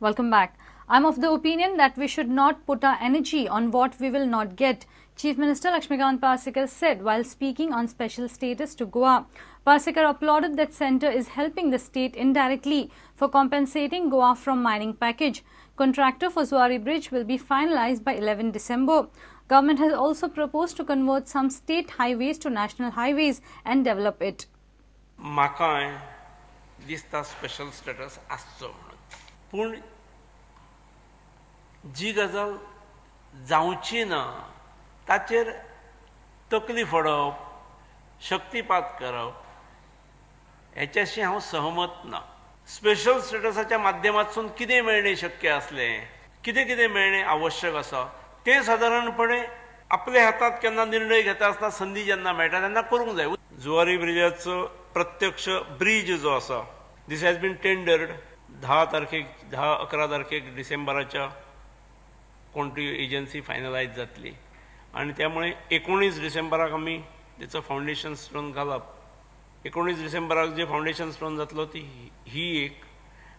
Welcome back. I'm of the opinion that we should not put our energy on what we will not get, Chief Minister Lakshmikant Parsekar said while speaking on special status to Goa. Parsekar applauded that centre is helping the state indirectly for compensating Goa from mining package. Contractor for Zuari Bridge will be finalized by 11 December. Government has also proposed to convert some state highways to national highways and develop it. म्हाका दिसता special status आसचो म्हणून पूण जी गजाल जावची ना ताचेर तकली फोडप शक्तिपात करप हेच्याशी हांव सहमत ना. स्पेशल स्टेटसाच्या माध्यमांतसून कितें मेळणें शक्य आसलें, कितें कितें मेळणें आवश्यक आसा तें सादारणपणे आपल्या हातांत केन्ना निर्णय घेता आसतना संदी जेन्ना मेळटा तेन्ना करूंक जाय. जुवारी ब्रिजाचो प्रत्यक्ष ब्रिज जो आसा दीस हॅज बीन टेंडर्ड 10-11 तारखेक डिसेंबराच्या कोणती एजन्सी फायनलायज जातली आणि त्यामुळे 19 डिसेंबराक आमी तेचो फावंडेशन स्टोन घालप. 19 डिसेंबराक जे फावंडेशन स्टोन जातलो ती ही एक,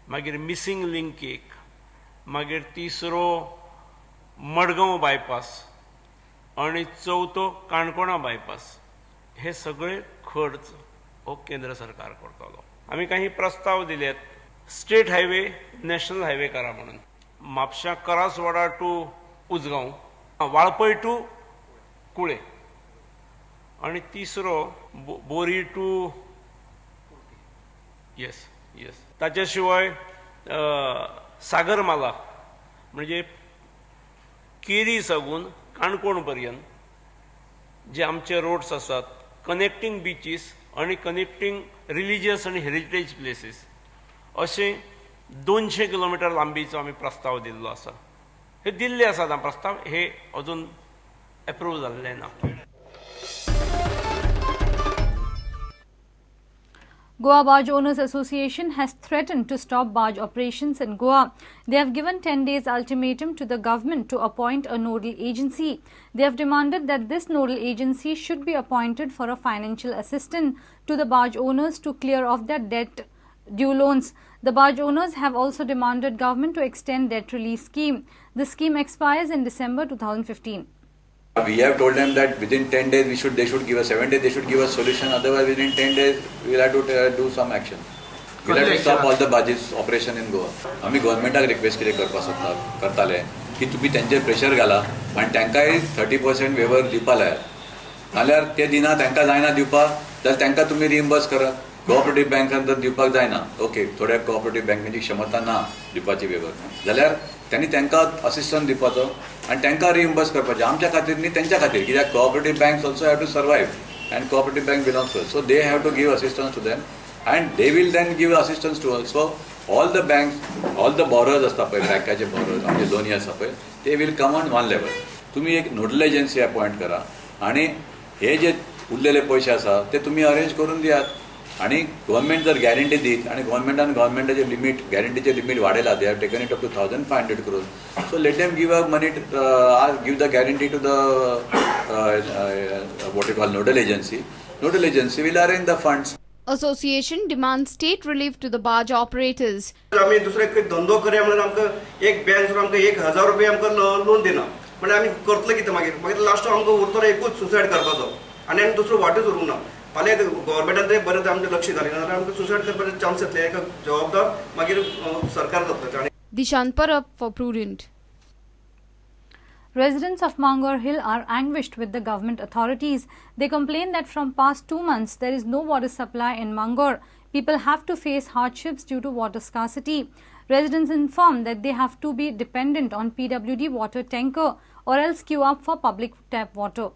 मागीर मिसिंग लिंक एक, मागीर तिसरो मडगांव बायपास आणि चौथो काणकोणा बायपास. हे सगळे खर्च हो केंद्र सरकार करतलो. आमी काही प्रस्ताव दिलेत स्टेट हायवे नॅशनल हायवे करा म्हणून. म्हापशां करासवाडा टू उजगांव, वाळपय टू कुळे आणि तिसरो बोरी टू येस ताच्या शिवाय सागरमाला म्हणजे केरी सागून काणकोण पर्यंत जे आमचे रोड्स आसात कनेक्टिंग बीचीस आणि कनेक्टिंग रिलिजियस आणि हेरिटेज प्लेसीस असे 200 किलोमीटर लांबीचो आमी प्रस्ताव दिल्लो आसा. हे दिल्ले आसात प्रस्ताव, हे अजून अप्रूव्ह जाल्ले ना. Goa Barge Owners Association has threatened to stop barge operations in Goa. They have given 10 days ultimatum to the government to appoint a nodal agency. They have demanded that this nodal agency should be appointed for a financial assistance to the barge owners to clear off their debt due loans. The barge owners have also demanded government to extend debt relief scheme. The scheme expires in December 2015. We have told them that within 10 days they should give us 7 days, they should give us solution. Otherwise, within 10 days, we will have to do some action. We will have to stop all the barges operation in Goa. आम्ही गव्हर्नमेंटाक request कितें करपाक करताले की तुम्ही त्यांचेर pressure घाला आणि तांकांय 30% वेवर दिवपा लायात. नाल्यार ते दिना तांकां जायना दिवपाक जाल्यार तांकां तुमी रिइम्बर्स करात. कोऑपरेटिव्ह बँकांक जर दिवपाक जायना, ओके, थोड्या कोऑपरेटिव्ह बँकेची क्षमता ना दिवपाची वेवर, जाल्यार त्यांनी तांकां असिस्टन्स दिवपाचो आणि तांकां रिइम्बर्स करपाचें. आमच्या खातीर न्ही, तांच्या खातीर, कित्याक cooperative banks also have to survive and cooperative bank belongs to us, so they have to give assistance to them and they will then give assistance to us. So all the banks, all the borrowers आसता पळय, बँकाचे borrowers आमचे लोनी आसा पळय, ते will come on one level. तुमी एक नोडल एजन्सी अपॉयंट करा आणि हे जे उरलेले पयशे आसा ते तुमी अरेंज करून दियात. आणि गव्हर्नमेंट जर गॅरंटी दीत आणि गव्हर्नमेंटाचे लिमिट, गॅरंटीचे लिमिट वाडयला, they have taken it up to 1500 crores. So let them give a money, give the guarantee to the what you call nodal agency. Nodal agency will arrange the funds. Association demands state relief to the barge operators. आम्ही दुसरे एक धंदो करूया म्हणून आमकां एक bank आमकां 1000 रुपया आमकां लोन दिना म्हणजे आमी करतले कितें मागीर लास्ट आमकां उरतलो एकूच सुसायड करपाचो आणि आनी दुसरो वाटच उरूंक ना. फाल्यां गव्हर्नमेंटान ते बरें आमचें लक्ष घालिना जाल्यार आमकां सुसायड करपाचे चान्स येतले. हेका जबाबदार मागीर सरकार जातलो. Dishant Parab for Prudent. Residents of Mangor Hill are anguished with the government authorities. They complain that from past 2 months there is no water supply in Mangor. People have to face hardships due to water scarcity. Residents inform that they have to be dependent on PWD water tanker or else queue up for public tap water.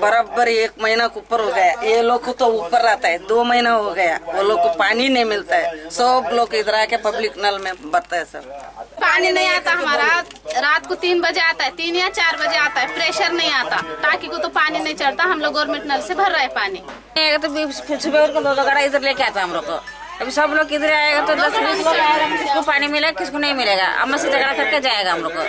बराबर 1 महीना के ऊपर हो गया. ये लोग को तो ऊपर रहता है, 2 महीना हो गया, वो लोग को पानी नहीं मिलता है. सब लोग इधर आके पब्लिक नल में भरता है. सर पानी नहीं आता हमारा, रात को 3 बजे आता है, 3 या 4 बजे आता है. प्रेशर नहीं आता, टाकी को तो पानी नहीं चढ़ता. हम लोग गवर्नमेंट नल से भर रहे हैं पानी. तो सुबह को 2 गाड़ा इधर लेके आता हम लोग को. अभी सब लोग किधर आएगा तो 10-20 लोग आएगा, किसको पानी मिलेगा किसको नहीं मिलेगा. हम से झगड़ा करके जाएगा हम लोग को.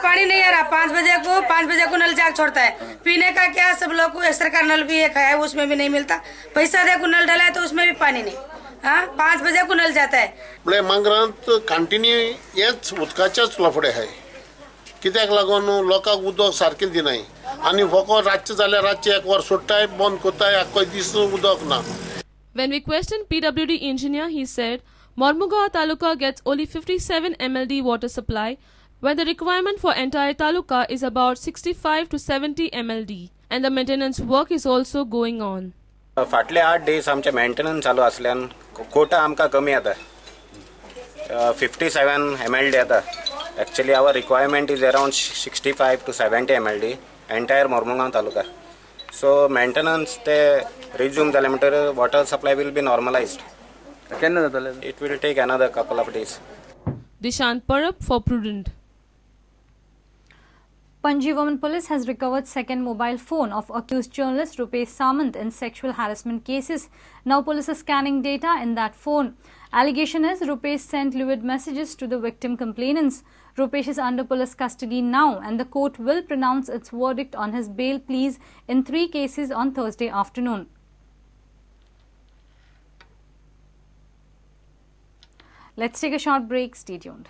पानी नहीं आ रहा. 5 बजे को नल जाग छोड़ता है. पीने का क्या, सब लोग को सरकार नल भी एक है, उसमें भी नहीं मिलता. पैसा दे को नल डाला है तो उसमें भी पानी नहीं. हाँ 5 बजे को नल जाता है. म्हळ्यार मांगरांत कंटिन्यू हेच उदकाचेच लफडे आहाय. कित्याक लागून लोकांक उदक सारकें दिनाय आनी फकत रातचे जाल्यार रातचे 1 वर सोडटाय बंद कोत्ताय आख्खो दीस उदक ना. When we questioned PWD engineer, he said Mormugaon Taluka gets only 57 MLD water supply, when the requirement for entire Taluka is about 65 to 70 MLD, and the maintenance work is also going on. फाटले 8 days आमचे maintenance चालू असल्यान कोटा आमकां कमी येता 57 MLD येता. Actually our requirement is around 65 to 70 MLD entire Mormugaon Taluka. So maintenance ते resume जाले म्हणटकीर water supply will be normalized. It will take another couple of days. Dishant Parab for Prudent. Panji Women Police has recovered second mobile phone of accused journalist Rupesh Samant in sexual harassment cases. Now police is scanning data in that phone. Allegation is Rupesh sent lewd messages to the victim complainants. Rupesh is under police custody now and the court will pronounce its verdict on his bail pleas in 3 cases on Thursday afternoon. Let's take a short break. Stay tuned.